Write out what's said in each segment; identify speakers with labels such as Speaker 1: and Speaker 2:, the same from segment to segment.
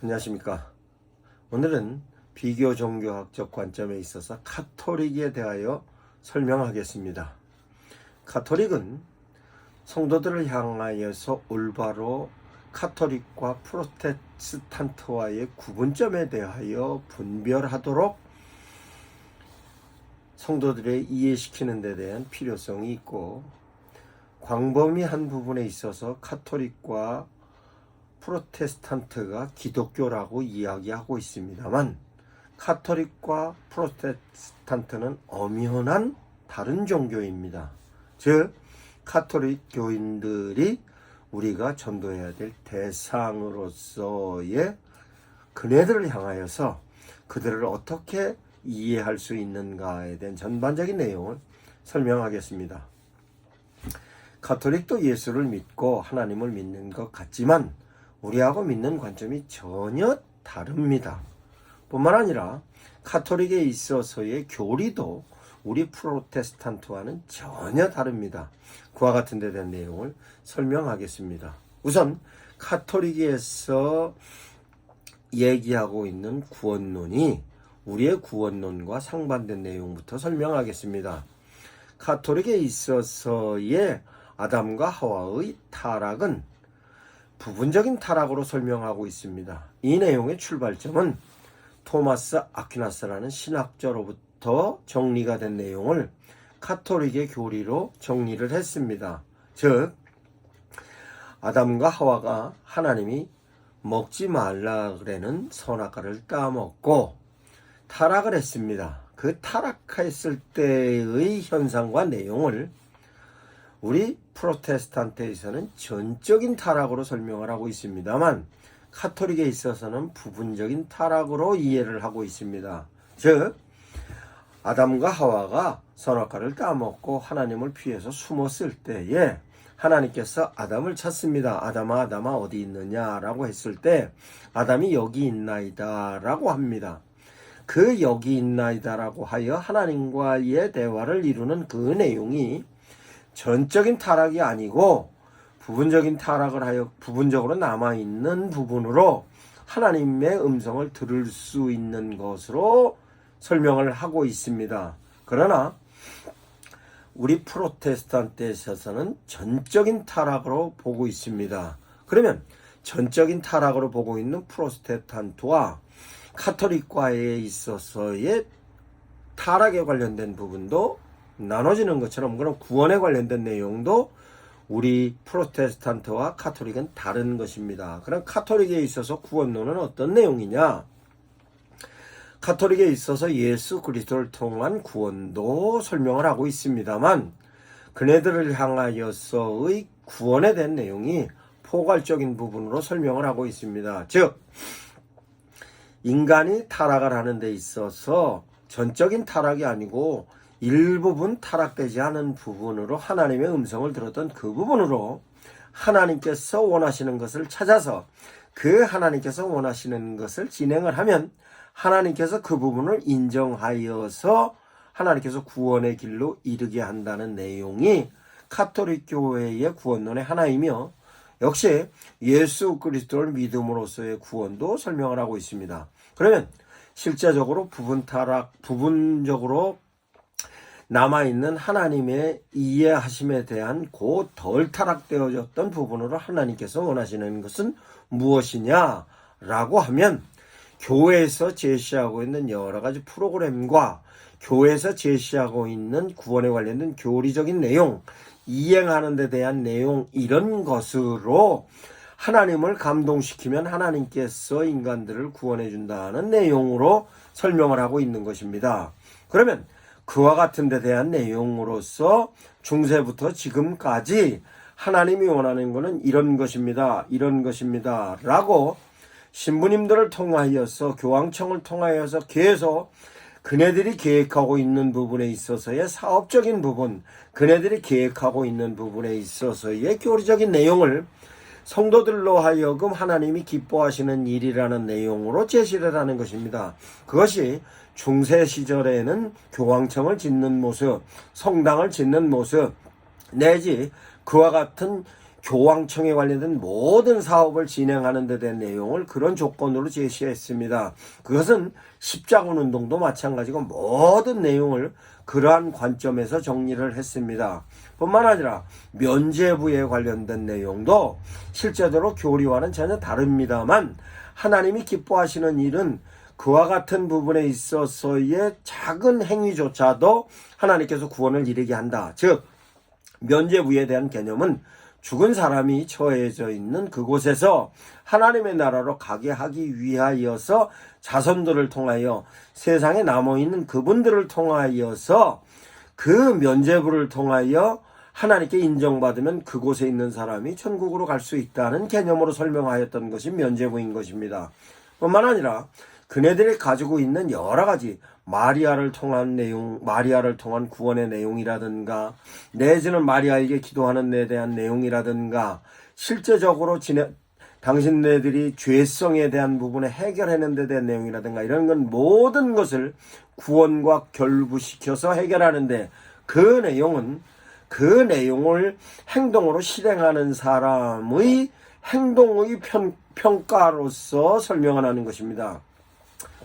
Speaker 1: 안녕하십니까. 오늘은 비교 종교학적 관점에 있어서 카톨릭에 대하여 설명하겠습니다. 카톨릭은 성도들을 향하여서 올바로 카톨릭과 프로테스탄트와의 구분점에 대하여 분별하도록 성도들의 이해시키는 데 대한 필요성이 있고, 광범위한 부분에 있어서 카톨릭과 프로테스탄트가 기독교라고 이야기하고 있습니다만, 카톨릭과 프로테스탄트는 엄연한 다른 종교입니다. 즉, 카톨릭 교인들이 우리가 전도해야 될 대상으로서의 그네들을 향하여서 그들을 어떻게 이해할 수 있는가에 대한 전반적인 내용을 설명하겠습니다. 카톨릭도 예수를 믿고 하나님을 믿는 것 같지만 우리하고 믿는 관점이 전혀 다릅니다. 뿐만 아니라 카톨릭에 있어서의 교리도 우리 프로테스탄트와는 전혀 다릅니다. 그와 같은 데 대한 내용을 설명하겠습니다. 우선 카톨릭에서 얘기하고 있는 구원론이 우리의 구원론과 상반된 내용부터 설명하겠습니다. 카톨릭에 있어서의 아담과 하와의 타락은 부분적인 타락으로 설명하고 있습니다. 이 내용의 출발점은 토마스 아퀴나스라는 신학자로부터 정리가 된 내용을 카톨릭의 교리로 정리를 했습니다. 즉, 아담과 하와가 하나님이 먹지 말라 그래는 선악과를 따먹고 타락을 했습니다. 그 타락했을 때의 현상과 내용을 우리 프로테스탄트에서는 전적인 타락으로 설명을 하고 있습니다만, 카톨릭에 있어서는 부분적인 타락으로 이해를 하고 있습니다. 즉, 아담과 하와가 선악과를 따먹고 하나님을 피해서 숨었을 때에 하나님께서 아담을 찾습니다. 아담아, 아담아, 어디 있느냐라고 했을 때 아담이 여기 있나이다 라고 합니다. 그 여기 있나이다라고 하여 하나님과의 대화를 이루는 그 내용이 전적인 타락이 아니고 부분적인 타락을 하여 부분적으로 남아있는 부분으로 하나님의 음성을 들을 수 있는 것으로 설명을 하고 있습니다. 그러나 우리 프로테스탄트에서는 전적인 타락으로 보고 있습니다. 그러면 전적인 타락으로 보고 있는 프로테스탄트와 카톨릭과에 있어서의 타락에 관련된 부분도 나눠지는 것처럼, 그럼 구원에 관련된 내용도 우리 프로테스탄트와 카톨릭은 다른 것입니다. 그럼 카톨릭에 있어서 구원론은 어떤 내용이냐? 카톨릭에 있어서 예수 그리스도를 통한 구원도 설명을 하고 있습니다만, 그네들을 향하여서의 구원에 대한 내용이 포괄적인 부분으로 설명을 하고 있습니다. 즉, 인간이 타락을 하는 데 있어서 전적인 타락이 아니고 일부분 타락되지 않은 부분으로 하나님의 음성을 들었던 그 부분으로 하나님께서 원하시는 것을 찾아서 그 하나님께서 원하시는 것을 진행을 하면 하나님께서 그 부분을 인정하여서 하나님께서 구원의 길로 이르게 한다는 내용이 카톨릭 교회의 구원론의 하나이며, 역시 예수 그리스도를 믿음으로써의 구원도 설명을 하고 있습니다. 그러면 실제적으로 부분적으로 남아있는 하나님의 이해하심에 대한 그 덜 타락되어졌던 부분으로 하나님께서 원하시는 것은 무엇이냐라고 하면, 교회에서 제시하고 있는 여러 가지 프로그램과 교회에서 제시하고 있는 구원에 관련된 교리적인 내용, 이행하는 데 대한 내용, 이런 것으로 하나님을 감동시키면 하나님께서 인간들을 구원해 준다는 내용으로 설명을 하고 있는 것입니다. 그러면 그와 같은 데 대한 내용으로서 중세부터 지금까지 하나님이 원하는 것은 이런 것입니다, 이런 것입니다 라고 신부님들을 통하여서, 교황청을 통하여서 계속 그네들이 계획하고 있는 부분에 있어서의 사업적인 부분, 그네들이 계획하고 있는 부분에 있어서의 교리적인 내용을 성도들로 하여금 하나님이 기뻐하시는 일이라는 내용으로 제시를 하는 것입니다. 그것이 중세 시절에는 교황청을 짓는 모습, 성당을 짓는 모습, 내지 그와 같은 교황청에 관련된 모든 사업을 진행하는 데 대한 내용을 그런 조건으로 제시했습니다. 그것은 십자군 운동도 마찬가지고 모든 내용을 그러한 관점에서 정리를 했습니다. 뿐만 아니라 면죄부에 관련된 내용도 실제로 교리와는 전혀 다릅니다만 하나님이 기뻐하시는 일은 그와 같은 부분에 있어서의 작은 행위조차도 하나님께서 구원을 이루게 한다. 즉 면죄부에 대한 개념은 죽은 사람이 처해져 있는 그곳에서 하나님의 나라로 가게 하기 위하여서 자손들을 통하여 세상에 남아있는 그분들을 통하여서 그 면죄부를 통하여 하나님께 인정받으면 그곳에 있는 사람이 천국으로 갈 수 있다는 개념으로 설명하였던 것이 면죄부인 것입니다. 뿐만 아니라 그네들이 가지고 있는 여러 가지 마리아를 통한 내용, 마리아를 통한 구원의 내용이라든가 내지는 마리아에게 기도하는 데 대한 내용이라든가 실제적으로 당신네들이 죄성에 대한 부분을 해결하는 데 대한 내용이라든가 이런 건 모든 것을 구원과 결부시켜서 해결하는데 그 내용을 행동으로 실행하는 사람의 행동의 평가로서 설명을 하는 것입니다.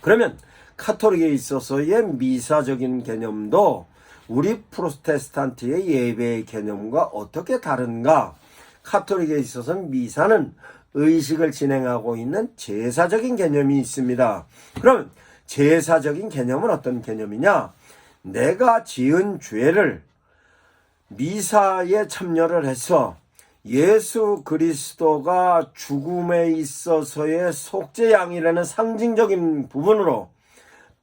Speaker 1: 그러면 카톨릭에 있어서의 미사적인 개념도 우리 프로테스탄트의 예배의 개념과 어떻게 다른가? 카톨릭에 있어서는 미사는 의식을 진행하고 있는 제사적인 개념이 있습니다. 그럼 제사적인 개념은 어떤 개념이냐? 내가 지은 죄를 미사에 참여를 해서 예수 그리스도가 죽음에 있어서의 속죄양이라는 상징적인 부분으로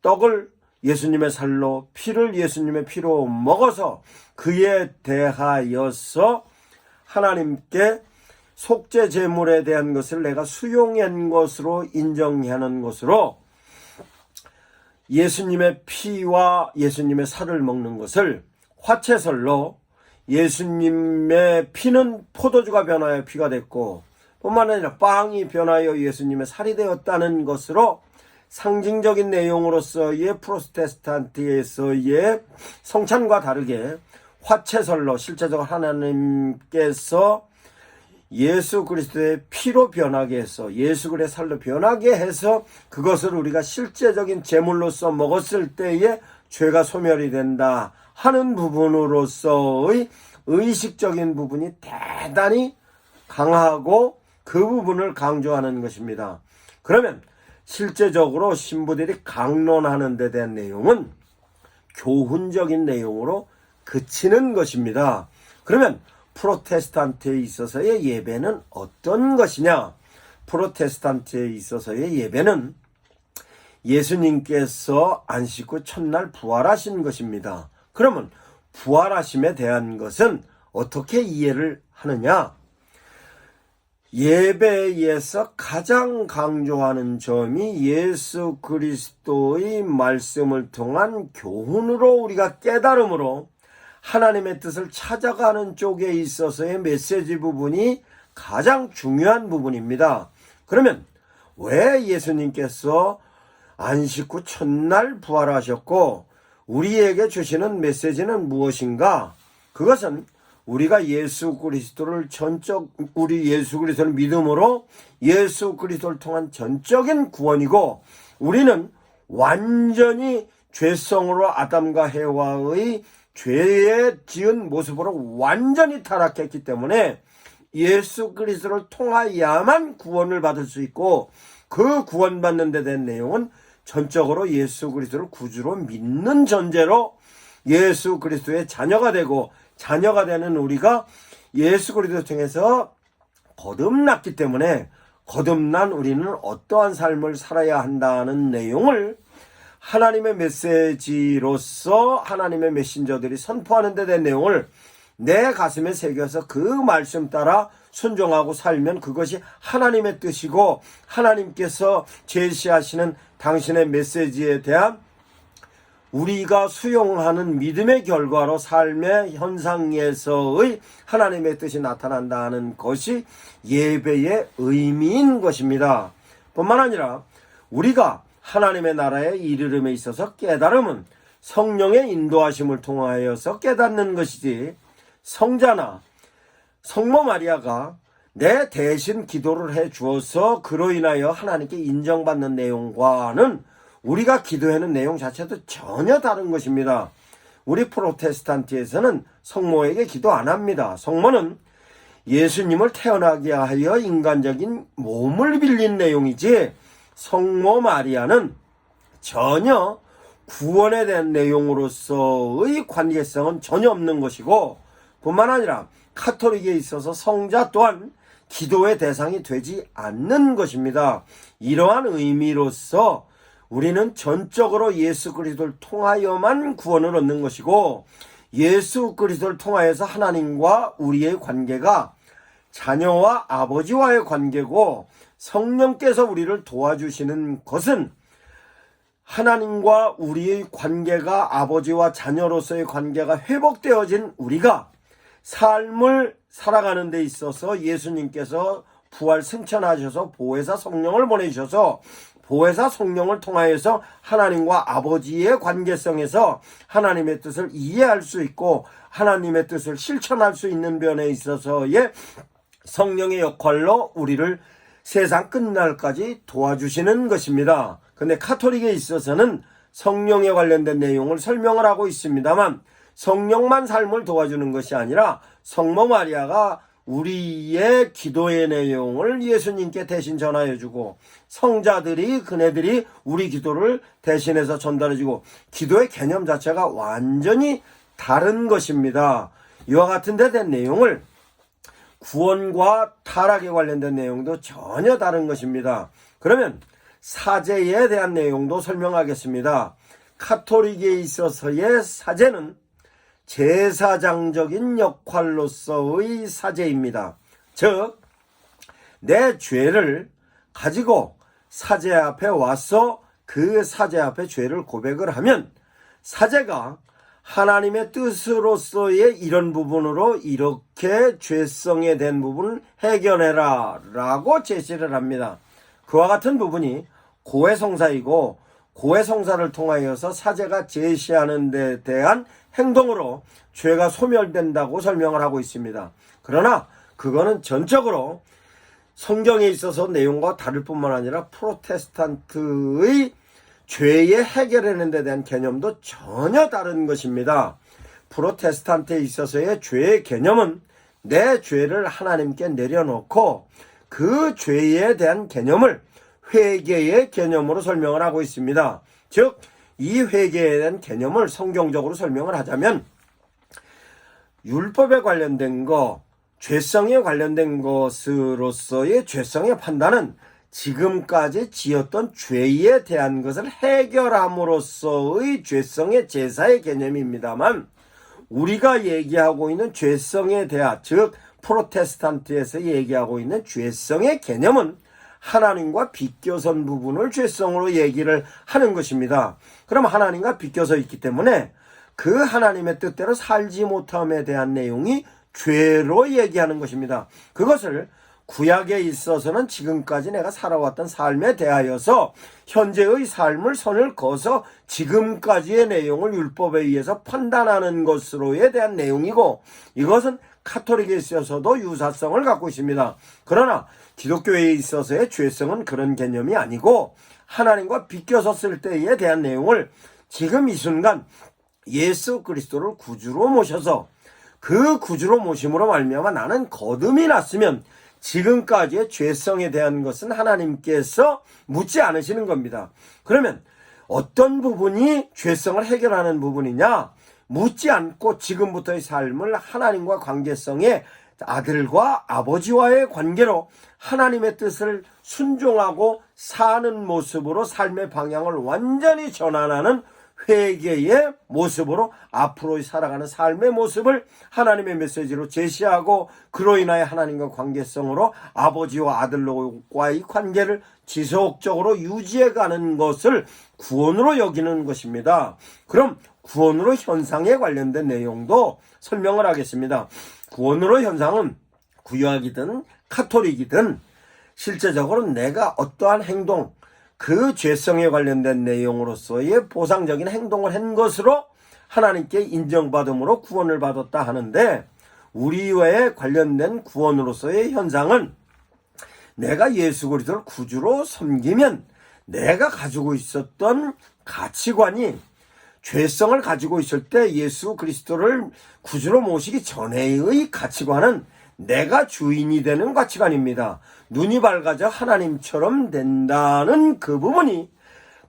Speaker 1: 떡을 예수님의 살로 피를 예수님의 피로 먹어서 그에 대하여서 하나님께 속죄 제물에 대한 것을 내가 수용한 것으로 인정하는 것으로 예수님의 피와 예수님의 살을 먹는 것을 화채설로 예수님의 피는 포도주가 변하여 피가 됐고 뿐만 아니라 빵이 변하여 예수님의 살이 되었다는 것으로 상징적인 내용으로서의 프로테스탄트에서의 성찬과 다르게 화채설로 실제적으로 하나님께서 예수 그리스도의 피로 변하게 해서 예수 그리스도의 살로 변하게 해서 그것을 우리가 실제적인 제물로서 먹었을 때에 죄가 소멸이 된다 하는 부분으로서의 의식적인 부분이 대단히 강하고 그 부분을 강조하는 것입니다. 그러면 실제적으로 신부들이 강론하는 데 대한 내용은 교훈적인 내용으로 그치는 것입니다. 그러면 프로테스탄트에 있어서의 예배는 어떤 것이냐? 프로테스탄트에 있어서의 예배는 예수님께서 안식 후 첫날 부활하신 것입니다. 그러면 부활하심에 대한 것은 어떻게 이해를 하느냐? 예배에서 가장 강조하는 점이 예수 그리스도의 말씀을 통한 교훈으로 우리가 깨달음으로 하나님의 뜻을 찾아가는 쪽에 있어서의 메시지 부분이 가장 중요한 부분입니다. 그러면 왜 예수님께서 안식 후 첫날 부활하셨고 우리에게 주시는 메시지는 무엇인가? 그것은 우리가 예수 그리스도를 우리 예수 그리스도를 믿음으로 예수 그리스도를 통한 전적인 구원이고 우리는 완전히 죄성으로 아담과 해와의 죄에 지은 모습으로 완전히 타락했기 때문에 예수 그리스도를 통하여야만 구원을 받을 수 있고 그 구원받는 데 대한 내용은 전적으로 예수 그리스도를 구주로 믿는 전제로 예수 그리스도의 자녀가 되고 자녀가 되는 우리가 예수 그리스도를 통해서 거듭났기 때문에 거듭난 우리는 어떠한 삶을 살아야 한다는 내용을 하나님의 메시지로서 하나님의 메신저들이 선포하는 데 대한 내용을 내 가슴에 새겨서 그 말씀 따라 순종하고 살면 그것이 하나님의 뜻이고 하나님께서 제시하시는 당신의 메시지에 대한 우리가 수용하는 믿음의 결과로 삶의 현상에서의 하나님의 뜻이 나타난다는 것이 예배의 의미인 것입니다. 뿐만 아니라 우리가 하나님의 나라에 이르름에 있어서 깨달음은 성령의 인도하심을 통하여서 깨닫는 것이지 성자나 성모 마리아가 내 대신 기도를 해 주어서 그로 인하여 하나님께 인정받는 내용과는 우리가 기도하는 내용 자체도 전혀 다른 것입니다. 우리 프로테스탄트에서는 성모에게 기도 안 합니다. 성모는 예수님을 태어나게 하여 인간적인 몸을 빌린 내용이지, 성모 마리아는 전혀 구원에 대한 내용으로서의 관계성은 전혀 없는 것이고, 뿐만 아니라 카톨릭에 있어서 성자 또한 기도의 대상이 되지 않는 것입니다. 이러한 의미로서 우리는 전적으로 예수 그리스도를 통하여만 구원을 얻는 것이고, 예수 그리스도를 통하여서 하나님과 우리의 관계가 자녀와 아버지와의 관계고, 성령께서 우리를 도와주시는 것은 하나님과 우리의 관계가, 아버지와 자녀로서의 관계가 회복되어진 우리가 삶을 살아가는 데 있어서 예수님께서 부활 승천하셔서 보혜사 성령을 보내주셔서 보혜사 성령을 통하여서 하나님과 아버지의 관계성에서 하나님의 뜻을 이해할 수 있고 하나님의 뜻을 실천할 수 있는 면에 있어서의 성령의 역할로 우리를 세상 끝날까지 도와주시는 것입니다. 근데 카톨릭에 있어서는 성령에 관련된 내용을 설명을 하고 있습니다만, 성령만 삶을 도와주는 것이 아니라 성모 마리아가 우리의 기도의 내용을 예수님께 대신 전하여주고, 성자들이 그네들이 우리 기도를 대신해서 전달해주고, 기도의 개념 자체가 완전히 다른 것입니다. 이와 같은 데 대한 내용을, 구원과 타락에 관련된 내용도 전혀 다른 것입니다. 그러면 사제에 대한 내용도 설명하겠습니다. 카톨릭에 있어서의 사제는 제사장적인 역할로서의 사제입니다. 즉, 내 죄를 가지고 사제 앞에 와서 그 사제 앞에 죄를 고백을 하면 사제가 하나님의 뜻으로서의 이런 부분으로 이렇게 죄성에 대한 부분을 해결해라 라고 제시를 합니다. 그와 같은 부분이 고해성사이고, 고해성사를 통하여서 사제가 제시하는 데 대한 행동으로 죄가 소멸된다고 설명을 하고 있습니다. 그러나 그거는 전적으로 성경에 있어서 내용과 다를 뿐만 아니라 프로테스탄트의 죄의 해결하는 데 대한 개념도 전혀 다른 것입니다. 프로테스탄트에 있어서의 죄의 개념은 내 죄를 하나님께 내려놓고 그 죄에 대한 개념을 회개의 개념으로 설명을 하고 있습니다. 즉, 이 회개에 대한 개념을 성경적으로 설명을 하자면, 율법에 관련된 것, 죄성에 관련된 것으로서의 죄성의 판단은 지금까지 지었던 죄에 대한 것을 해결함으로써의 죄성의 제사의 개념입니다만, 우리가 얘기하고 있는 죄성에 대한, 즉 프로테스탄트에서 얘기하고 있는 죄성의 개념은 하나님과 비껴선 부분을 죄성으로 얘기를 하는 것입니다. 그럼 하나님과 비껴서 있기 때문에 그 하나님의 뜻대로 살지 못함에 대한 내용이 죄로 얘기하는 것입니다. 그것을 구약에 있어서는 지금까지 내가 살아왔던 삶에 대하여서 현재의 삶을 선을 그어서 지금까지의 내용을 율법에 의해서 판단하는 것으로에 대한 내용이고, 이것은 카톨릭에 있어서도 유사성을 갖고 있습니다. 그러나 기독교에 있어서의 죄성은 그런 개념이 아니고, 하나님과 비껴섰을 때에 대한 내용을 지금 이 순간 예수 그리스도를 구주로 모셔서 그 구주로 모심으로 말미암아 나는 거듭이 났으면 지금까지의 죄성에 대한 것은 하나님께서 묻지 않으시는 겁니다. 그러면 어떤 부분이 죄성을 해결하는 부분이냐? 묻지 않고 지금부터의 삶을 하나님과 관계성의 아들과 아버지와의 관계로 하나님의 뜻을 순종하고 사는 모습으로 삶의 방향을 완전히 전환하는 회개의 모습으로 앞으로 살아가는 삶의 모습을 하나님의 메시지로 제시하고, 그로 인하여 하나님과 관계성으로 아버지와 아들과의 관계를 지속적으로 유지해가는 것을 구원으로 여기는 것입니다. 그럼 구원으로 현상에 관련된 내용도 설명을 하겠습니다. 구원으로 현상은 구약이든 카톨릭이든 실제적으로 내가 어떠한 행동, 그 죄성에 관련된 내용으로서의 보상적인 행동을 한 것으로 하나님께 인정받음으로 구원을 받았다 하는데, 우리와의 관련된 구원으로서의 현상은 내가 예수 그리스도를 구주로 섬기면 내가 가지고 있었던 가치관이 죄성을 가지고 있을 때 예수 그리스도를 구주로 모시기 전에의 가치관은 내가 주인이 되는 가치관입니다. 눈이 밝아져 하나님처럼 된다는 그 부분이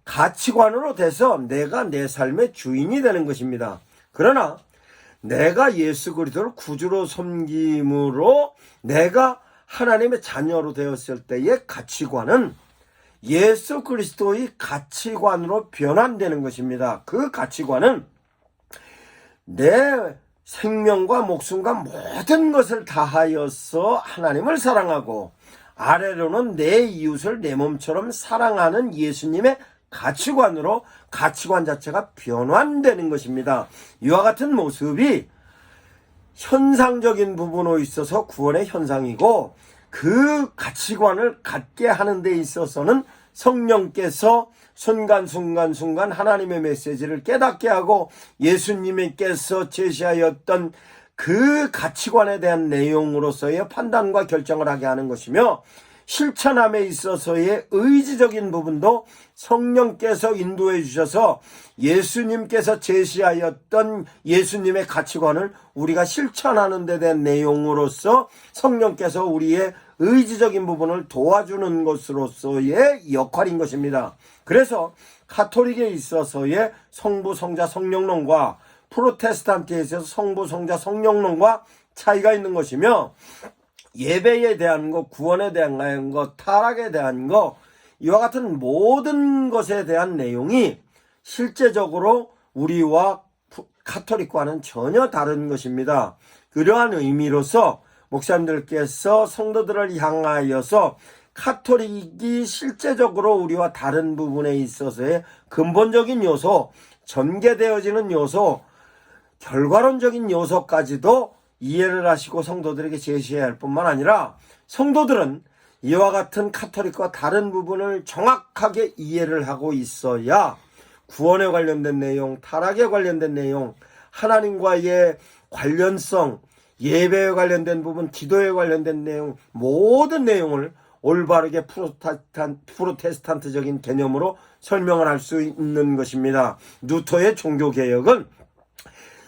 Speaker 1: 가치관으로 돼서 내가 내 삶의 주인이 되는 것입니다. 그러나 내가 예수 그리스도를 구주로 섬김으로 내가 하나님의 자녀로 되었을 때의 가치관은 예수 그리스도의 가치관으로 변환되는 것입니다. 그 가치관은 내 생명과 목숨과 모든 것을 다하여서 하나님을 사랑하고 아래로는 내 이웃을 내 몸처럼 사랑하는 예수님의 가치관으로 가치관 자체가 변환되는 것입니다. 이와 같은 모습이 현상적인 부분으로 있어서 구원의 현상이고 그 가치관을 갖게 하는 데 있어서는 성령께서 순간순간 하나님의 메시지를 깨닫게 하고 예수님께서 제시하였던 그 가치관에 대한 내용으로서의 판단과 결정을 하게 하는 것이며 실천함에 있어서의 의지적인 부분도 성령께서 인도해 주셔서 예수님께서 제시하였던 예수님의 가치관을 우리가 실천하는 데 대한 내용으로서 성령께서 우리의 의지적인 부분을 도와주는 것으로서의 역할인 것입니다. 그래서 가톨릭에 있어서의 성부, 성자, 성령론과 프로테스탄트에 있어서 성부, 성자, 성령론과 차이가 있는 것이며 예배에 대한 것, 구원에 대한 것, 타락에 대한 것, 이와 같은 모든 것에 대한 내용이 실제적으로 우리와 가톨릭과는 전혀 다른 것입니다. 그러한 의미로서 목사님들께서 성도들을 향하여서 가톨릭이 실제적으로 우리와 다른 부분에 있어서의 근본적인 요소, 전개되어지는 요소, 결과론적인 요소까지도 이해를 하시고 성도들에게 제시해야 할 뿐만 아니라 성도들은 이와 같은 가톨릭과 다른 부분을 정확하게 이해를 하고 있어야 구원에 관련된 내용, 타락에 관련된 내용, 하나님과의 관련성, 예배에 관련된 부분, 기도에 관련된 내용, 모든 내용을 올바르게 프로테스탄트적인 개념으로 설명을 할 수 있는 것입니다. 루터의 종교개혁은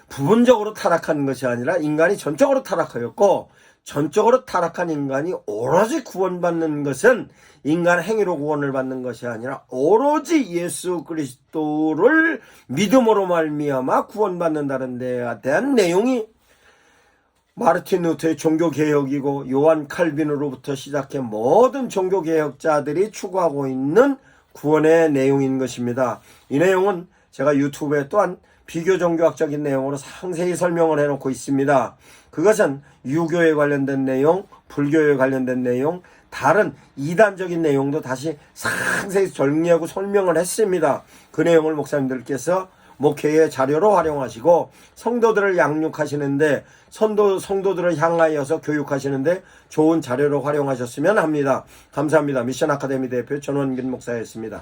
Speaker 1: 부분적으로 타락한 것이 아니라 인간이 전적으로 타락하였고, 전적으로 타락한 인간이 오로지 구원받는 것은 인간 행위로 구원을 받는 것이 아니라 오로지 예수 그리스도를 믿음으로 말미암아 구원받는다는 데에 대한 내용이 마르틴 루터의 종교개혁이고 요한 칼빈으로부터 시작해 모든 종교개혁자들이 추구하고 있는 구원의 내용인 것입니다. 이 내용은 제가 유튜브에 또한 비교종교학적인 내용으로 상세히 설명을 해놓고 있습니다. 그것은 유교에 관련된 내용, 불교에 관련된 내용, 다른 이단적인 내용도 다시 상세히 정리하고 설명을 했습니다. 그 내용을 목사님들께서 목회의 자료로 활용하시고 성도들을 양육하시는데 성도들을 향하여서 교육하시는데 좋은 자료로 활용하셨으면 합니다. 감사합니다. 미션 아카데미 대표 전원균 목사였습니다.